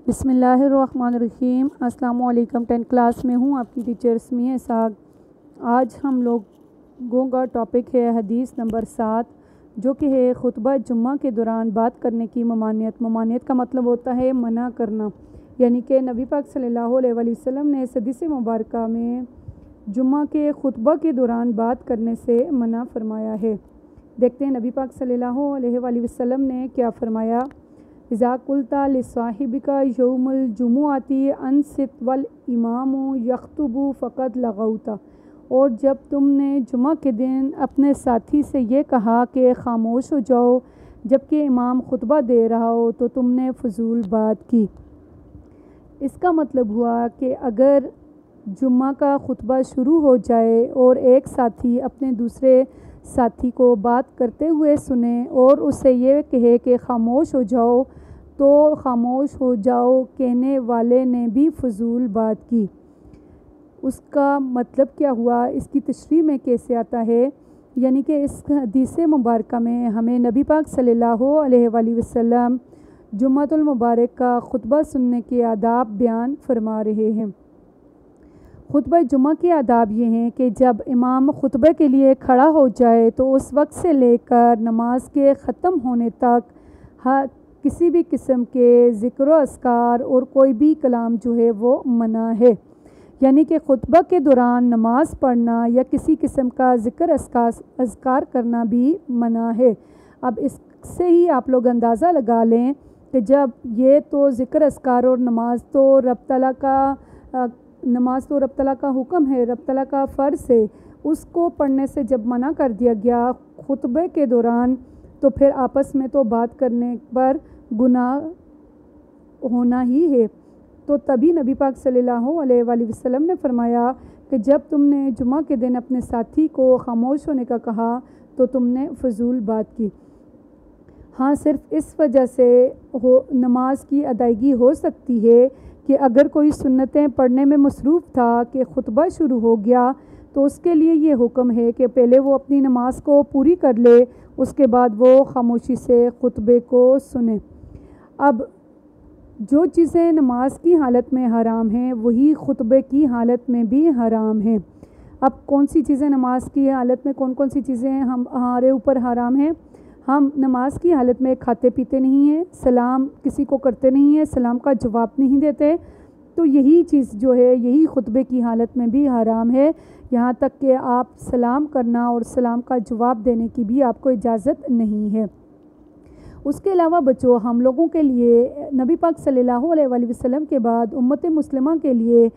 بسم اللہ الرحمن الرحیم۔ السلام علیکم۔ 10 کلاس میں ہوں، آپ کی ٹیچر سمیہ اسحاق۔ آج ہم لوگوں کا ٹاپک ہے حدیث نمبر 7، جو کہ ہے خطبہ جمعہ کے دوران بات کرنے کی ممانعت۔ ممانعت کا مطلب ہوتا ہے منع کرنا، یعنی کہ نبی پاک صلی اللہ علیہ وسلم نے اس حدیث مبارکہ میں جمعہ کے خطبہ کے دوران بات کرنے سے منع فرمایا ہے۔ دیکھتے ہیں نبی پاک صلی اللہ علیہ وسلم نے کیا فرمایا۔ اذا قلت لصاحبک یوم الجمعۃ انصت والامام یخطب فقد لغوت، اور جب تم نے جمعہ کے دن اپنے ساتھی سے یہ کہا کہ خاموش ہو جاؤ جبکہ امام خطبہ دے رہا ہو، تو تم نے فضول بات کی۔ اس کا مطلب ہوا کہ اگر جمعہ کا خطبہ شروع ہو جائے اور ایک ساتھی اپنے دوسرے ساتھی کو بات کرتے ہوئے سنے اور اسے یہ کہے کہ خاموش ہو جاؤ، تو خاموش ہو جاؤ کہنے والے نے بھی فضول بات کی۔ اس کا مطلب کیا ہوا، اس کی تشریح میں کیسے آتا ہے، یعنی کہ اس حدیث مبارکہ میں ہمیں نبی پاک صلی اللہ علیہ وسلم جمعۃ المبارک کا خطبہ سننے کے آداب بیان فرما رہے ہیں۔ خطبہ جمعہ کے آداب یہ ہیں کہ جب امام خطبے کے لیے کھڑا ہو جائے تو اس وقت سے لے کر نماز کے ختم ہونے تک کسی بھی قسم کے ذکر و اذکار اور کوئی بھی کلام جو ہے وہ منع ہے، یعنی کہ خطبہ کے دوران نماز پڑھنا یا کسی قسم کا ذکر اذکار کرنا بھی منع ہے۔ اب اس سے ہی آپ لوگ اندازہ لگا لیں کہ جب یہ تو ذکر اذکار اور نماز تو رب تعالیٰ کا حکم ہے، رب تعالیٰ کا فرض ہے، اس کو پڑھنے سے جب منع کر دیا گیا خطبے کے دوران، تو پھر آپس میں تو بات کرنے پر گناہ ہونا ہی ہے۔ تو تبھی نبی پاک صلی اللہ علیہ وسلم نے فرمایا کہ جب تم نے جمعہ کے دن اپنے ساتھی کو خاموش ہونے کا کہا تو تم نے فضول بات کی۔ ہاں، صرف اس وجہ سے نماز کی ادائیگی ہو سکتی ہے کہ اگر کوئی سنتیں پڑھنے میں مصروف تھا کہ خطبہ شروع ہو گیا، تو اس کے لیے یہ حکم ہے کہ پہلے وہ اپنی نماز کو پوری کر لے، اس کے بعد وہ خاموشی سے خطبے کو سنے۔ اب جو چیزیں نماز کی حالت میں حرام ہیں وہی خطبے کی حالت میں بھی حرام ہیں۔ اب کون سی چیزیں نماز کی حالت میں کون سی چیزیں ہمارے اوپر حرام ہیں؟ ہم نماز کی حالت میں کھاتے پیتے نہیں ہیں، سلام کسی کو کرتے نہیں ہیں، سلام کا جواب نہیں دیتے، تو یہی چیز جو ہے یہی خطبے کی حالت میں بھی حرام ہے، یہاں تک کہ آپ سلام کرنا اور سلام کا جواب دینے کی بھی آپ کو اجازت نہیں ہے۔ اس کے علاوہ بچوں، ہم لوگوں کے لیے نبی پاک صلی اللہ علیہ وسلم کے بعد امت مسلمہ کے لیے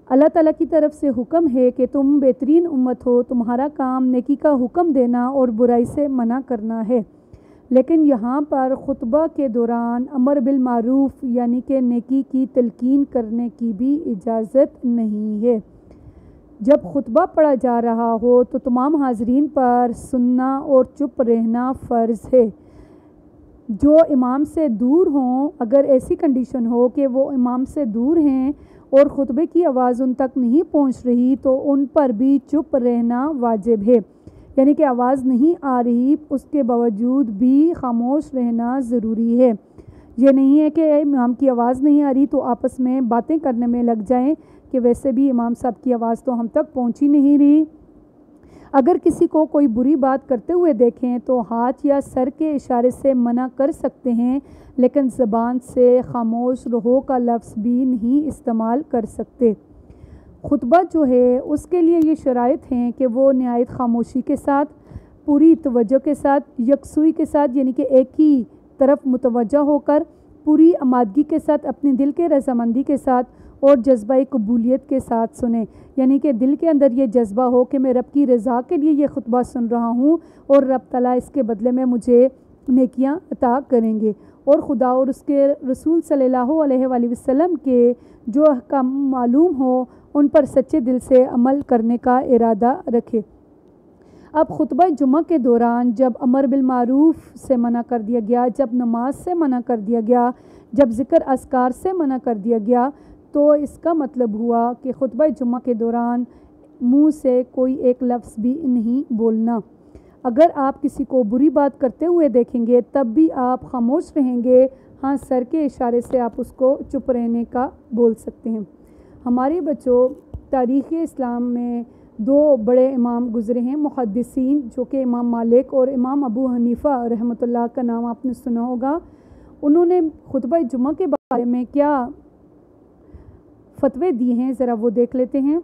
اللہ تعالیٰ کی طرف سے حکم ہے کہ تم بہترین امت ہو، تمہارا کام نیکی کا حکم دینا اور برائی سے منع کرنا ہے، لیکن یہاں پر خطبہ کے دوران امر بالمعروف یعنی کہ نیکی کی تلقین کرنے کی بھی اجازت نہیں ہے۔ جب خطبہ پڑھا جا رہا ہو تو تمام حاضرین پر سننا اور چپ رہنا فرض ہے۔ جو امام سے دور ہوں، اگر ایسی کنڈیشن ہو کہ وہ امام سے دور ہیں اور خطبے کی آواز ان تک نہیں پہنچ رہی، تو ان پر بھی چپ رہنا واجب ہے، یعنی کہ آواز نہیں آ رہی اس کے باوجود بھی خاموش رہنا ضروری ہے۔ یہ نہیں ہے کہ امام کی آواز نہیں آ رہی تو آپس میں باتیں کرنے میں لگ جائیں کہ ویسے بھی امام صاحب کی آواز تو ہم تک پہنچ ہی نہیں رہی۔ اگر کسی کو کوئی بری بات کرتے ہوئے دیکھیں تو ہاتھ یا سر کے اشارے سے منع کر سکتے ہیں، لیکن زبان سے خاموش رہو کا لفظ بھی نہیں استعمال کر سکتے۔ خطبہ جو ہے اس کے لیے یہ شرائط ہیں کہ وہ نہایت خاموشی کے ساتھ، پوری توجہ کے ساتھ، یکسوئی کے ساتھ، یعنی کہ ایک ہی طرف متوجہ ہو کر پوری آمادگی کے ساتھ، اپنے دل کے رضامندی کے ساتھ اور جذبہ قبولیت کے ساتھ سنیں، یعنی کہ دل کے اندر یہ جذبہ ہو کہ میں رب کی رضا کے لیے یہ خطبہ سن رہا ہوں اور رب تعالیٰ اس کے بدلے میں مجھے نیکیاں عطا کریں گے، اور خدا اور اس کے رسول صلی اللہ علیہ وسلم کے جو احکام معلوم ہو ان پر سچے دل سے عمل کرنے کا ارادہ رکھے۔ اب خطبہ جمعہ کے دوران جب امر بالمعروف سے منع کر دیا گیا، جب نماز سے منع کر دیا گیا، جب ذکر اذکار سے منع کر دیا گیا، تو اس کا مطلب ہوا کہ خطبہ جمعہ کے دوران منہ سے کوئی ایک لفظ بھی نہیں بولنا۔ اگر آپ کسی کو بری بات کرتے ہوئے دیکھیں گے تب بھی آپ خاموش رہیں گے، ہاں سر کے اشارے سے آپ اس کو چپ رہنے کا بول سکتے ہیں۔ ہمارے بچوں، تاریخ اسلام میں 2 بڑے امام گزرے ہیں محدثین، جو کہ امام مالک اور امام ابو حنیفہ رحمۃ اللہ کا نام آپ نے سنا ہوگا۔ انہوں نے خطبہ جمعہ کے بارے میں کیا فتوے دیے ہیں ذرا وہ دیکھ لیتے ہیں۔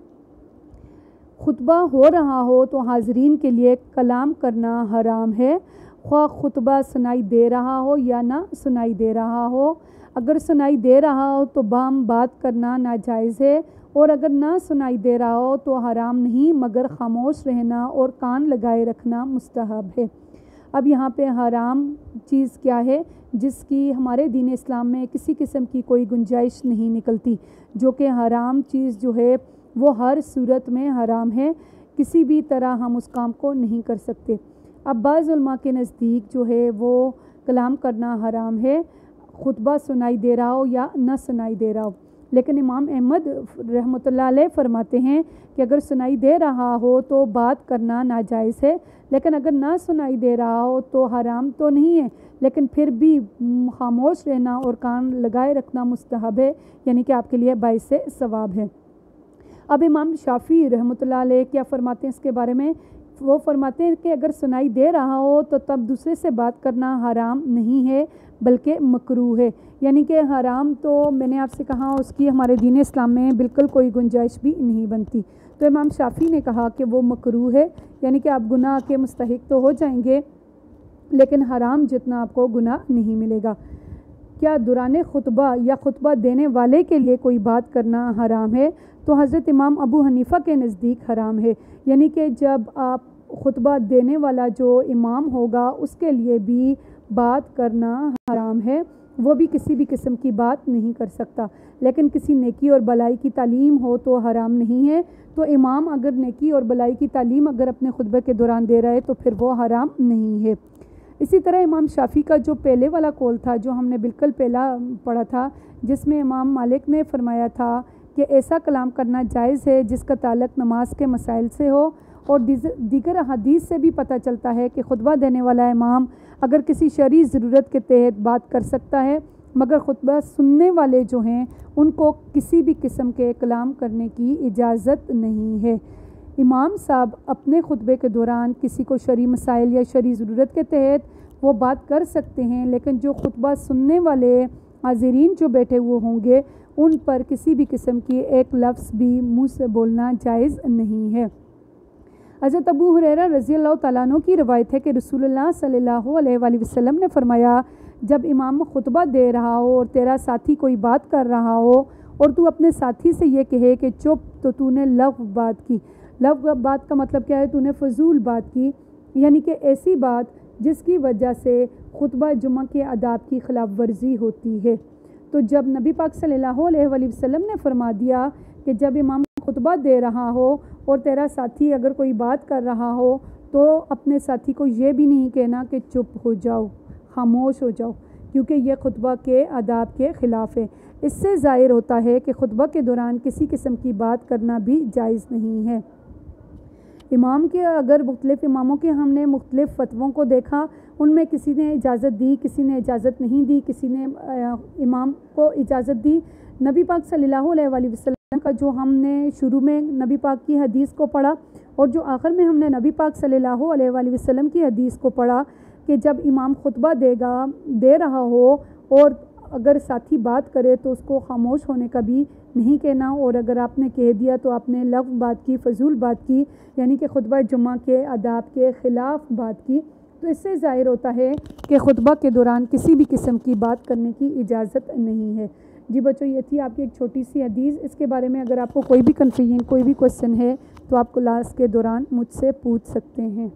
خطبہ ہو رہا ہو تو حاضرین کے لیے کلام کرنا حرام ہے، خواہ خطبہ سنائی دے رہا ہو یا نہ سنائی دے رہا ہو۔ اگر سنائی دے رہا ہو تو باہم بات کرنا ناجائز ہے، اور اگر نہ سنائی دے رہا ہو تو حرام نہیں، مگر خاموش رہنا اور کان لگائے رکھنا مستحب ہے۔ اب یہاں پہ حرام چیز کیا ہے جس کی ہمارے دین اسلام میں کسی قسم کی کوئی گنجائش نہیں نکلتی، جو کہ حرام چیز جو ہے وہ ہر صورت میں حرام ہے، کسی بھی طرح ہم اس کام کو نہیں کر سکتے۔ اب بعض علماء کے نزدیک جو ہے وہ کلام کرنا حرام ہے، خطبہ سنائی دے رہا ہو یا نہ سنائی دے رہا ہو، لیکن امام احمد رحمۃ اللہ علیہ فرماتے ہیں کہ اگر سنائی دے رہا ہو تو بات کرنا ناجائز ہے، لیکن اگر نہ سنائی دے رہا ہو تو حرام تو نہیں ہے، لیکن پھر بھی خاموش رہنا اور کان لگائے رکھنا مستحب ہے، یعنی کہ آپ کے لیے باعث ثواب ہے۔ اب امام شافعی رحمۃ اللہ علیہ کیا فرماتے ہیں اس کے بارے میں؟ وہ فرماتے ہیں کہ اگر سنائی دے رہا ہو تو تب دوسرے سے بات کرنا حرام نہیں ہے بلکہ مکروہ ہے، یعنی کہ حرام تو میں نے آپ سے کہا اس کی ہمارے دین اسلام میں بالکل کوئی گنجائش بھی نہیں بنتی، تو امام شافعی نے کہا کہ وہ مکروہ ہے، یعنی کہ آپ گناہ کے مستحق تو ہو جائیں گے لیکن حرام جتنا آپ کو گناہ نہیں ملے گا۔ کیا دوران خطبہ یا خطبہ دینے والے کے لیے کوئی بات کرنا حرام ہے؟ تو حضرت امام ابو حنیفہ کے نزدیک حرام ہے، یعنی کہ جب آپ خطبہ دینے والا جو امام ہوگا اس کے لیے بھی بات کرنا حرام ہے، وہ بھی کسی بھی قسم کی بات نہیں کر سکتا، لیکن کسی نیکی اور بلائی کی تعلیم ہو تو حرام نہیں ہے، تو امام اگر نیکی اور بلائی کی تعلیم اگر اپنے خطبے کے دوران دے رہا ہے تو پھر وہ حرام نہیں ہے۔ اسی طرح امام شافعی کا جو پہلے والا قول تھا جو ہم نے بالکل پہلا پڑھا تھا، جس میں امام مالک نے فرمایا تھا کہ ایسا کلام کرنا جائز ہے جس کا تعلق نماز کے مسائل سے ہو، اور دیگر احادیث سے بھی پتہ چلتا ہے کہ خطبہ دینے والا امام اگر کسی شرعی ضرورت کے تحت بات کر سکتا ہے، مگر خطبہ سننے والے جو ہیں ان کو کسی بھی قسم کے کلام کرنے کی اجازت نہیں ہے۔ امام صاحب اپنے خطبے کے دوران کسی کو شرعی مسائل یا شرعی ضرورت کے تحت وہ بات کر سکتے ہیں، لیکن جو خطبہ سننے والے حاضرین جو بیٹھے ہوئے ہوں گے ان پر کسی بھی قسم کی ایک لفظ بھی منہ سے بولنا جائز نہیں ہے۔ حضرت ابو ہریرہ رضی اللہ تعالیٰ عنہ کی روایت ہے کہ رسول اللہ صلی اللہ علیہ وآلہ وسلم نے فرمایا، جب امام خطبہ دے رہا ہو اور تیرا ساتھی کوئی بات کر رہا ہو اور تو اپنے ساتھی سے یہ کہے کہ چپ، تو نے لغو بات کی۔ لغو بات کا مطلب کیا ہے؟ تو نے فضول بات کی، یعنی کہ ایسی بات جس کی وجہ سے خطبہ جمعہ کے آداب کی خلاف ورزی ہوتی ہے۔ تو جب نبی پاک صلی اللہ علیہ وآلہ وسلم نے فرما دیا کہ جب امام خطبہ دے رہا ہو اور تیرا ساتھی اگر کوئی بات کر رہا ہو تو اپنے ساتھی کو یہ بھی نہیں کہنا کہ چپ ہو جاؤ، خاموش ہو جاؤ، کیونکہ یہ خطبہ کے آداب کے خلاف ہے۔ اس سے ظاہر ہوتا ہے کہ خطبہ کے دوران کسی قسم کی بات کرنا بھی جائز نہیں ہے۔ امام کے اگر مختلف اماموں کے ہم نے مختلف فتووں کو دیکھا، ان میں کسی نے اجازت دی، کسی نے اجازت نہیں دی، کسی نے امام کو اجازت دی۔ نبی پاک صلی اللہ علیہ وآلہ وسلم کا جو ہم نے شروع میں نبی پاک کی حدیث کو پڑھا اور جو آخر میں ہم نے نبی پاک صلی اللہ علیہ وآلہ وسلم کی حدیث کو پڑھا کہ جب امام خطبہ دے رہا ہو اور اگر ساتھی بات کرے تو اس کو خاموش ہونے کا بھی نہیں کہنا، اور اگر آپ نے کہہ دیا تو آپ نے لغو بات کی، فضول بات کی، یعنی کہ خطبہ جمعہ کے آداب کے خلاف بات کی۔ تو اس سے ظاہر ہوتا ہے کہ خطبہ کے دوران کسی بھی قسم کی بات کرنے کی اجازت نہیں ہے۔ جی بچوں، یہ تھی آپ کی ایک چھوٹی سی حدیث۔ اس کے بارے میں اگر آپ کو کوئی بھی کنفیوژن، کوئی بھی کوشچن ہے تو آپ کلاس کے دوران مجھ سے پوچھ سکتے ہیں۔